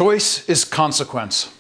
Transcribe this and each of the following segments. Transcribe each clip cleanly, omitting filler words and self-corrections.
Choice is consequence.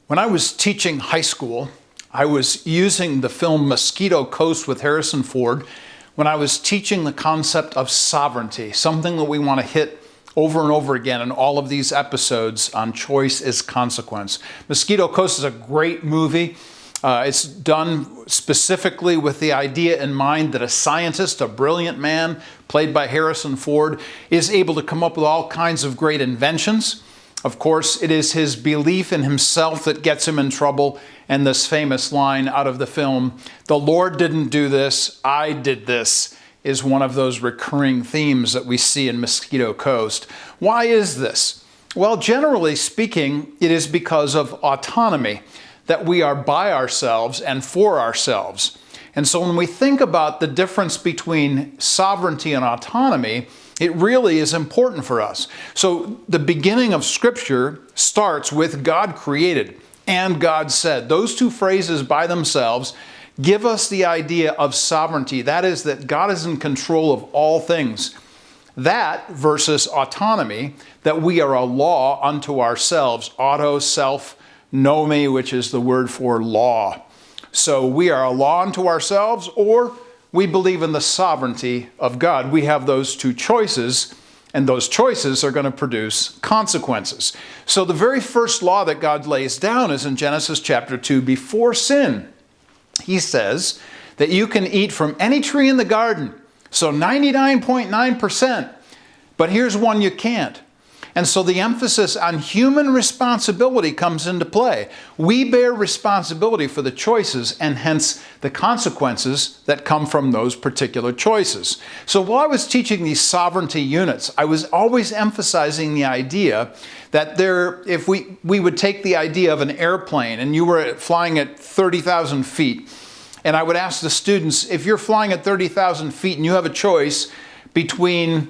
When I was teaching high school, I was using the film Mosquito Coast with Harrison Ford when I was teaching the concept of sovereignty, something that we want to hit over and over again in all of these episodes on choice is consequence. Mosquito Coast is a great movie. It's done specifically with the idea in mind that a scientist, a brilliant man, played by Harrison Ford, is able to come up with all kinds of great inventions. Of course, it is his belief in himself that gets him in trouble, and this famous line out of the film, "The Lord didn't do this, I did this," is one of those recurring themes that we see in Mosquito Coast. Why is this? Well, generally speaking, it is because of autonomy, that we are by ourselves and for ourselves. And so when we think about the difference between sovereignty and autonomy, it really is important for us. So the beginning of Scripture starts with God created and God said. Those two phrases by themselves give us the idea of sovereignty. That is, that God is in control of all things. That versus autonomy, that we are a law unto ourselves. Auto, self, nomi, which is the word for law. So we are a law unto ourselves, or we believe in the sovereignty of God. We have those two choices, and those choices are going to produce consequences. So the very first law that God lays down is in Genesis chapter 2. Before sin, he says that you can eat from any tree in the garden. So 99.9%. But here's one you can't. And so the emphasis on human responsibility comes into play. We bear responsibility for the choices and hence the consequences that come from those particular choices. So while I was teaching these sovereignty units, I was always emphasizing the idea that if we would take the idea of an airplane and you were flying at 30,000 feet, and I would ask the students, if you're flying at 30,000 feet and you have a choice between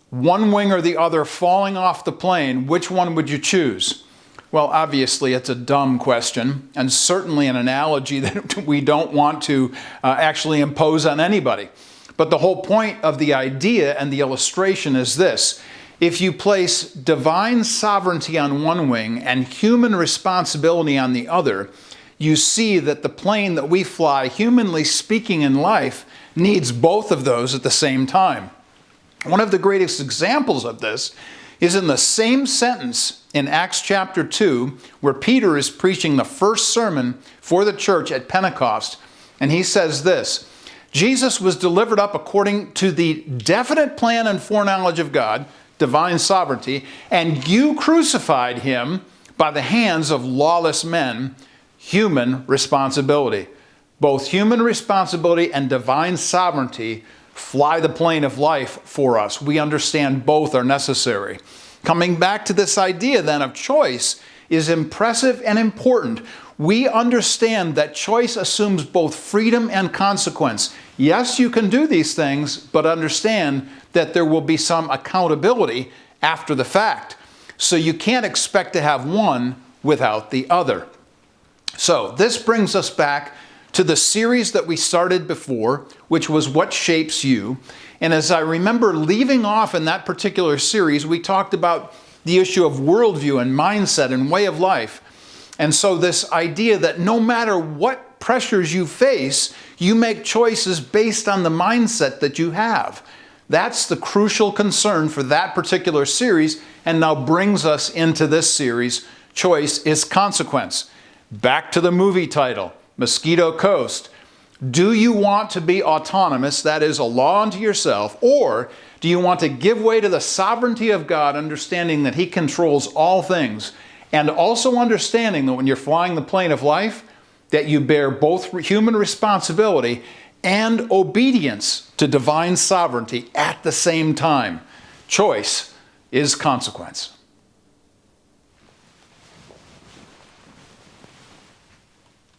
one wing or the other falling off the plane, which one would you choose? Well, obviously, it's a dumb question, and certainly an analogy that we don't want to actually impose on anybody. But the whole point of the idea and the illustration is this. If you place divine sovereignty on one wing and human responsibility on the other, you see that the plane that we fly, humanly speaking in life, needs both of those at the same time. One of the greatest examples of this is in the same sentence in Acts chapter 2, where Peter is preaching the first sermon for the church at Pentecost. And he says this, Jesus was delivered up according to the definite plan and foreknowledge of God, divine sovereignty, and you crucified him by the hands of lawless men, human responsibility. Both human responsibility and divine sovereignty fly the plane of life for us. We understand both are necessary. Coming back to this idea then of choice is impressive and important. We understand that choice assumes both freedom and consequence. Yes, you can do these things, but understand that there will be some accountability after the fact. So you can't expect to have one without the other. So this brings us back to the series that we started before, which was What Shapes You. And as I remember leaving off in that particular series, we talked about the issue of worldview and mindset and way of life. And so this idea that no matter what pressures you face, you make choices based on the mindset that you have. That's the crucial concern for that particular series, and now brings us into this series, Choice is Consequence. Back to the movie title, Mosquito Coast. Do you want to be autonomous, that is, a law unto yourself, or do you want to give way to the sovereignty of God, understanding that He controls all things, and also understanding that when you're flying the plane of life, that you bear both human responsibility and obedience to divine sovereignty at the same time? Choice is consequence.